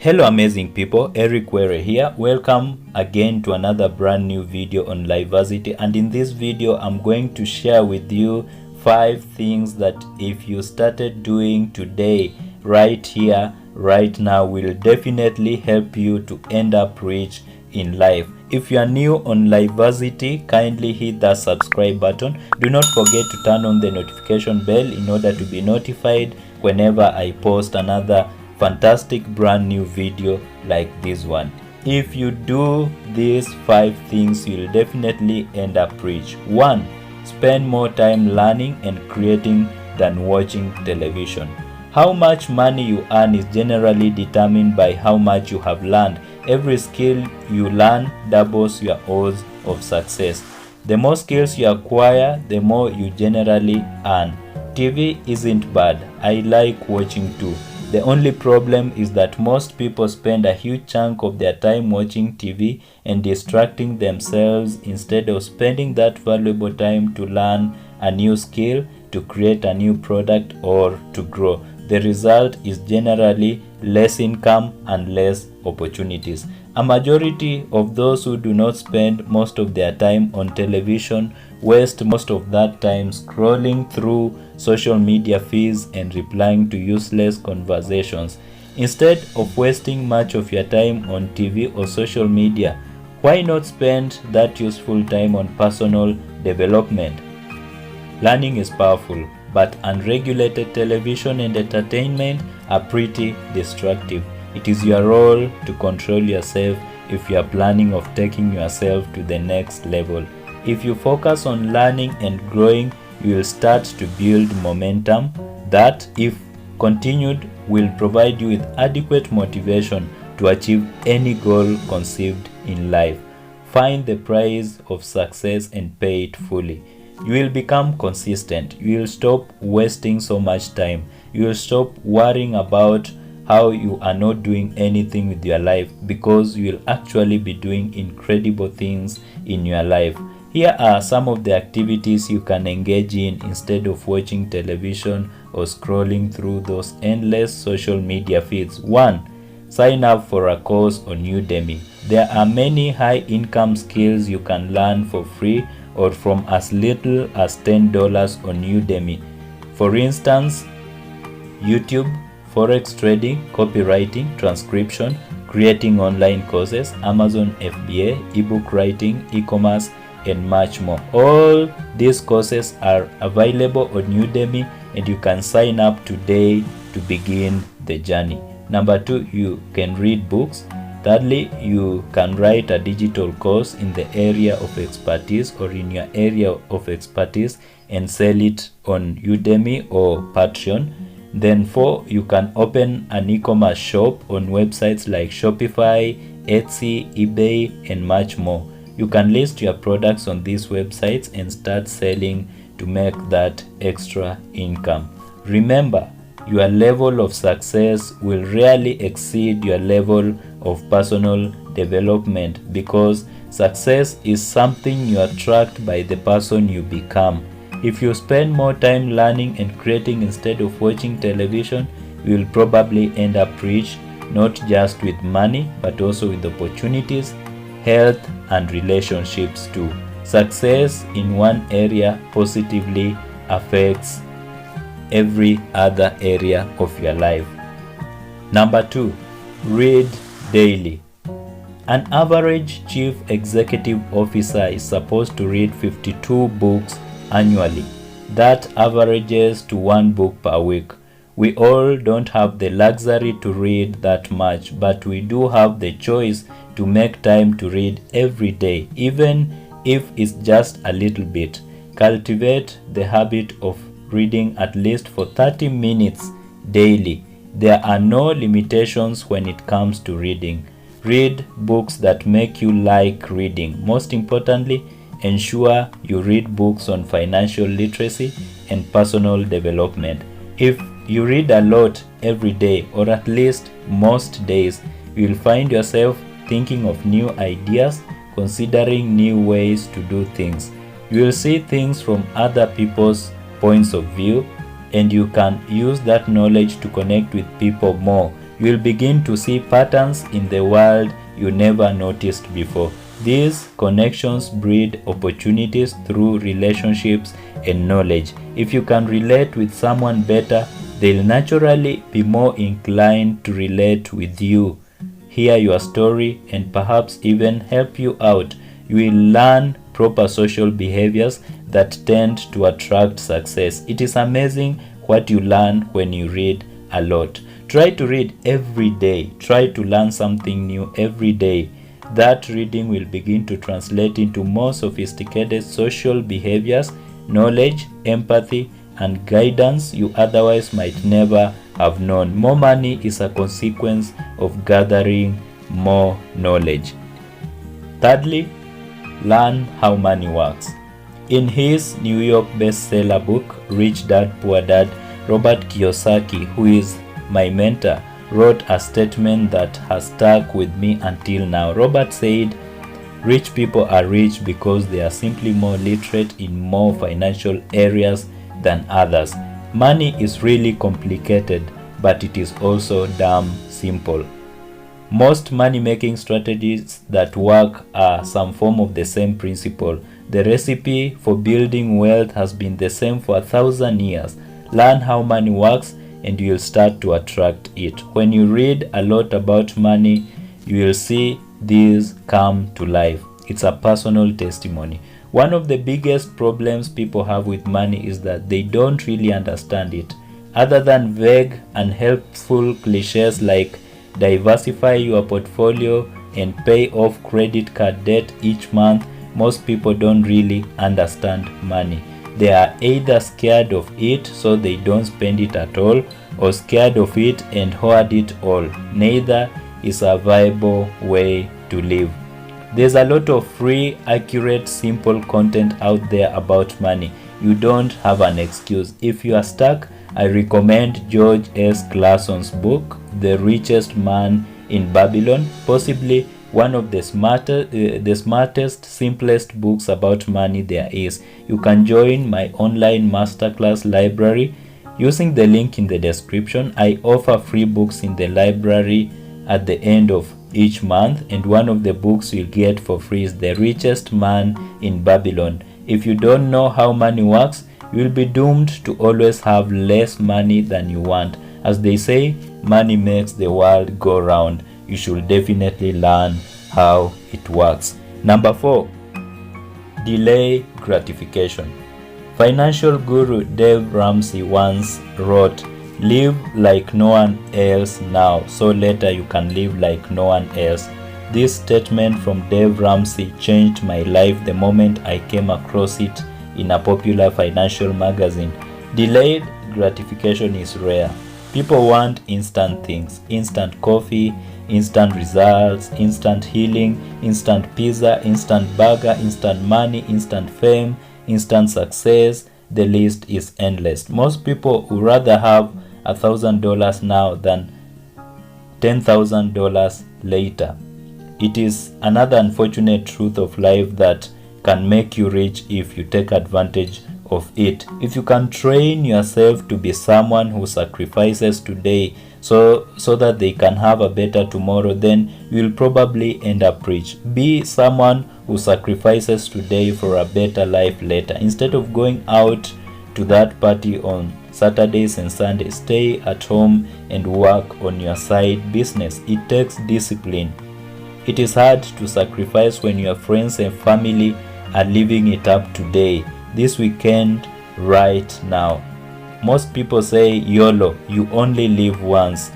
Hello amazing people, Eric Were here. Welcome again to another brand new video on LifeVersity, and in this video I'm going to share with you 5 things that if you started doing today, right here, right now, will definitely help you to end up rich in life. If you are new on LifeVersity, kindly hit that subscribe button. Do not forget to turn on the notification bell in order to be notified whenever I post another fantastic brand new video like this one. If you do these 5 things, you'll definitely end up rich. 1. Spend more time learning and creating than watching television. How much money you earn is generally determined by how much you have learned. Every skill you learn doubles your odds of success. The more skills you acquire, the more you generally earn. TV isn't bad. I like watching too. The only problem is that most people spend a huge chunk of their time watching TV and distracting themselves instead of spending that valuable time to learn a new skill, to create a new product, or to grow. The result is generally less income and less opportunities. A majority of those who do not spend most of their time on television waste most of that time scrolling through social media feeds and replying to useless conversations. Instead of wasting much of your time on TV or social media, why not spend that useful time on personal development? Learning is powerful, but unregulated television and entertainment are pretty destructive. It is your role to control yourself if you are planning of taking yourself to the next level. If you focus on learning and growing, you will start to build momentum that, if continued, will provide you with adequate motivation to achieve any goal conceived in life. Find the price of success and pay it fully. You will become consistent. You will stop wasting so much time. You will stop worrying about how you are not doing anything with your life, because you will actually be doing incredible things in your life. Here are some of the activities you can engage in instead of watching television or scrolling through those endless social media feeds. 1. Sign up for a course on Udemy. There are many high-income skills you can learn for free or from as little as $10 on Udemy. For instance, YouTube, forex trading, copywriting, transcription, creating online courses, Amazon FBA, ebook writing, e-commerce, and much more. All these courses are available on Udemy, and you can sign up today to begin the journey. Number 2, you can read books. Thirdly, you can write a digital course in the area of expertise or in your area of expertise and sell it on Udemy or Patreon. Then 4, you can open an e-commerce shop on websites like Shopify, Etsy, eBay, and much more. You can list your products on these websites and start selling to make that extra income. Remember, your level of success will rarely exceed your level of personal development, because success is something you attract by the person you become. If you spend more time learning and creating instead of watching television, you will probably end up rich, not just with money, but also with opportunities, health, and relationships too. Success in one area positively affects every other area of your life. Number 2, read daily. An average chief executive officer is supposed to read 52 books annually. That averages to 1 book per week. We all don't have the luxury to read that much, but we do have the choice to make time to read every day, even if it's just a little bit. Cultivate the habit of reading at least for 30 minutes daily. There are no limitations when it comes to reading. Read books that make you like reading. Most importantly, ensure you read books on financial literacy and personal development. If you read a lot every day, or at least most days, you will find yourself thinking of new ideas, considering new ways to do things. You will see things from other people's points of view, and you can use that knowledge to connect with people more you will begin to see patterns in the world you never noticed before. These connections breed opportunities through relationships and knowledge. If you can relate with someone better, they'll naturally be more inclined to relate with you, hear your story, and perhaps even help you out. You will learn proper social behaviors that tend to attract success. It is amazing what you learn when you read a lot. Try to read every day. Try to learn something new every day. That reading will begin to translate into more sophisticated social behaviors, knowledge, empathy, and guidance you otherwise might never have known. More money is a consequence of gathering more knowledge. Thirdly, learn how money works. In his New York bestseller book, Rich Dad, Poor Dad, Robert Kiyosaki, who is my mentor, wrote a statement that has stuck with me until now. Robert said, "Rich people are rich because they are simply more literate in more financial areas than others." Money is really complicated, but it is also damn simple. Most money-making strategies that work are some form of the same principle. The recipe for building wealth has been the same for 1,000 years. Learn how money works and you will start to attract it. When you read a lot about money, you will see these come to life. It's a personal testimony. One of the biggest problems people have with money is that they don't really understand it. Other than vague and helpful cliches like diversify your portfolio and pay off credit card debt each month, most people don't really understand money. They are either scared of it so they don't spend it at all, or scared of it and hoard it all. Neither is a viable way to live. There's a lot of free, accurate, simple content out there about money. You don't have an excuse. If you are stuck, I recommend George S. Classon's book, The Richest Man in Babylon, possibly one of the smartest, simplest books about money there is. You can join my online masterclass library using the link in the description. I offer free books in the library at the end of each month, and one of the books you'll get for free is The Richest Man in Babylon. If you don't know how money works, you will be doomed to always have less money than you want. As they say, money makes the world go round. You should definitely learn how it works. Number 4, delay gratification. Financial guru Dave Ramsey once wrote, "Live like no one else now, so later you can live like no one else." This statement from Dave Ramsey changed my life the moment I came across it in a popular financial magazine. Delayed gratification is rare. People want instant things: instant coffee, instant results, instant healing, instant pizza, instant burger, instant money, instant fame, instant success. The list is endless. Most people would rather have $1,000 now than $10,000 later. It is another unfortunate truth of life that can make you rich if you take advantage of it. If you can train yourself to be someone who sacrifices today so that they can have a better tomorrow, then you will probably end up rich. Be someone who sacrifices today for a better life later. Instead of going out to that party on Saturdays and Sundays, stay at home and work on your side business. It takes discipline. It is hard to sacrifice when your friends and family are living it up today, this weekend, right now. Most people say YOLO, you only live once.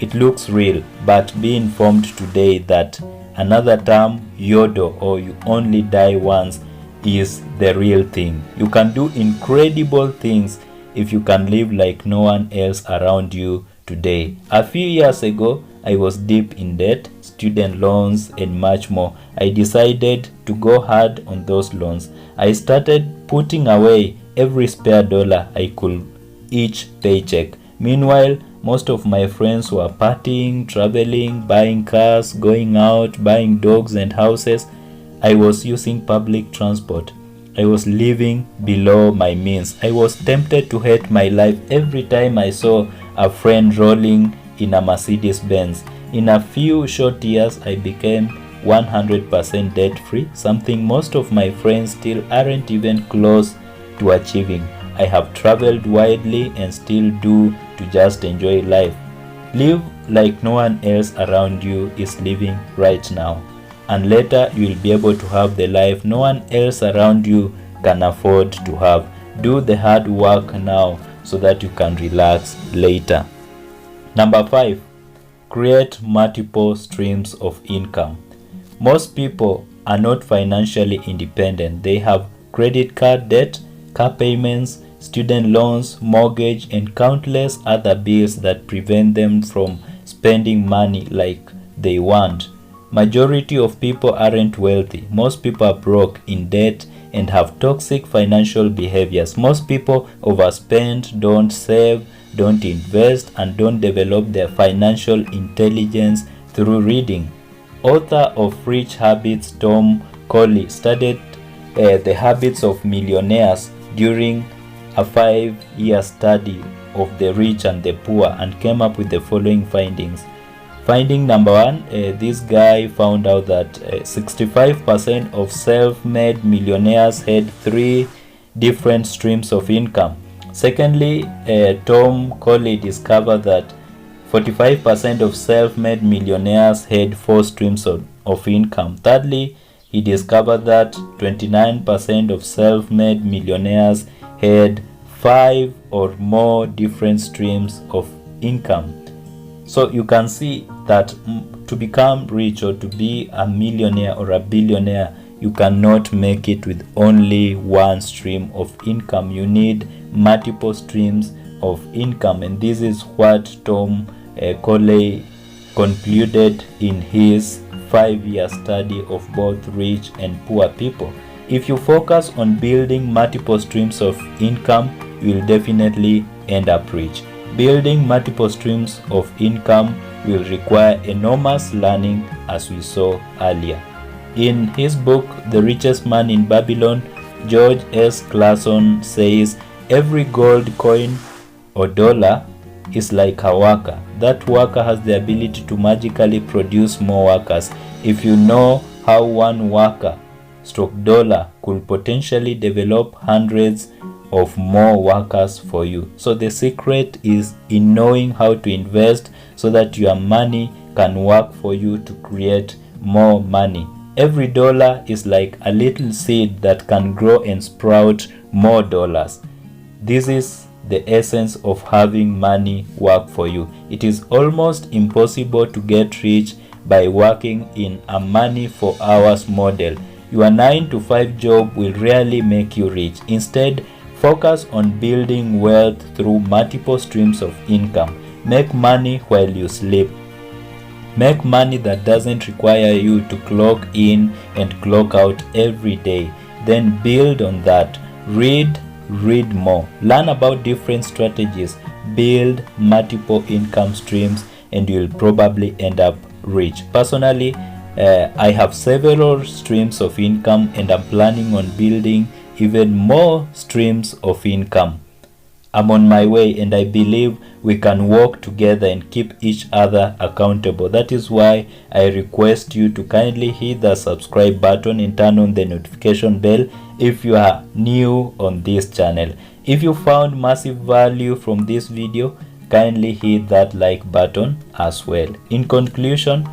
It looks real, but be informed today that another term, YODO, or you only die once, is the real thing. You can do incredible things if you can live like no one else around you today. A few years ago, I was deep in debt, student loans, and much more. I decided to go hard on those loans. I started putting away every spare dollar I could each paycheck. Meanwhile, most of my friends were partying, traveling, buying cars, going out, buying dogs and houses. I was using public transport. I was living below my means. I was tempted to hate my life every time I saw a friend rolling in a Mercedes Benz. In a few short years, I became 100% debt-free, something most of my friends still aren't even close to achieving. I have traveled widely and still do to just enjoy life. Live like no one else around you is living right now, and later you will be able to have the life no one else around you can afford to have. Do the hard work now so that you can relax later. Number 5, create multiple streams of income. Most people are not financially independent. They have credit card debt, car payments, student loans, mortgage, and countless other bills that prevent them from spending money like they want. Majority of people aren't wealthy. Most people are broke, in debt, and have toxic financial behaviors. Most people overspend, don't save, don't invest, and don't develop their financial intelligence through reading. Author of Rich Habits, Tom Colley, studied the habits of millionaires during a 5-year study of the rich and the poor and came up with the following findings. Finding number 1, this guy found out that 65% of self-made millionaires had 3 different streams of income. Secondly, Tom Colley discovered that 45% of self-made millionaires had 4 streams of income. Thirdly, he discovered that 29% of self-made millionaires had 5 or more different streams of income. So you can see that to become rich or to be a millionaire or a billionaire, you cannot make it with only one stream of income. You need multiple streams of income, and this is what Tom Colley concluded in his 5-year study of both rich and poor people. If you focus on building multiple streams of income, you will definitely end up rich. Building multiple streams of income will require enormous learning, as we saw earlier. In his book, The Richest Man in Babylon, George S. Clason says, every gold coin or dollar is like a worker. That worker has the ability to magically produce more workers. If you know how one worker / dollar could potentially develop hundreds of more workers for you. So the secret is in knowing how to invest so that your money can work for you to create more money. Every dollar is like a little seed that can grow and sprout more dollars. This is the essence of having money work for you. It is almost impossible to get rich by working in a money for hours model. Your 9-to-5 job will rarely make you rich. Instead, focus on building wealth through multiple streams of income. Make money while you sleep. Make money that doesn't require you to clock in and clock out every day. Then build on that. Read more. Learn about different strategies. Build multiple income streams and you'll probably end up rich. Personally, I have several streams of income and I'm planning on building even more streams of income. I'm on my way and I believe we can work together and keep each other accountable. That is why I request you to kindly hit the subscribe button and turn on the notification bell if you are new on this channel. If you found massive value from this video, kindly hit that like button as well. In conclusion,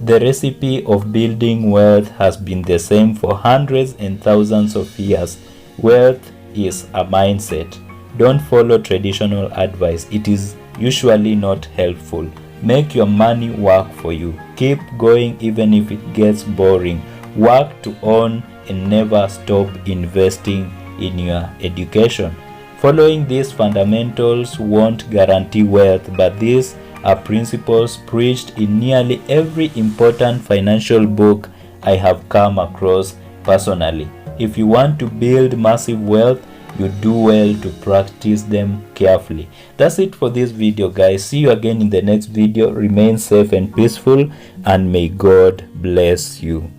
the recipe of building wealth has been the same for hundreds and thousands of years. Wealth is a mindset. Don't follow traditional advice. It is usually not helpful. Make your money work for you. Keep going even if it gets boring. Work to earn and never stop investing in your education. Following these fundamentals won't guarantee wealth, but these are principles preached in nearly every important financial book I have come across personally. If you want to build massive wealth, you do well to practice them carefully. That's it for this video, guys. See you again in the next video. Remain safe and peaceful, and may God bless you.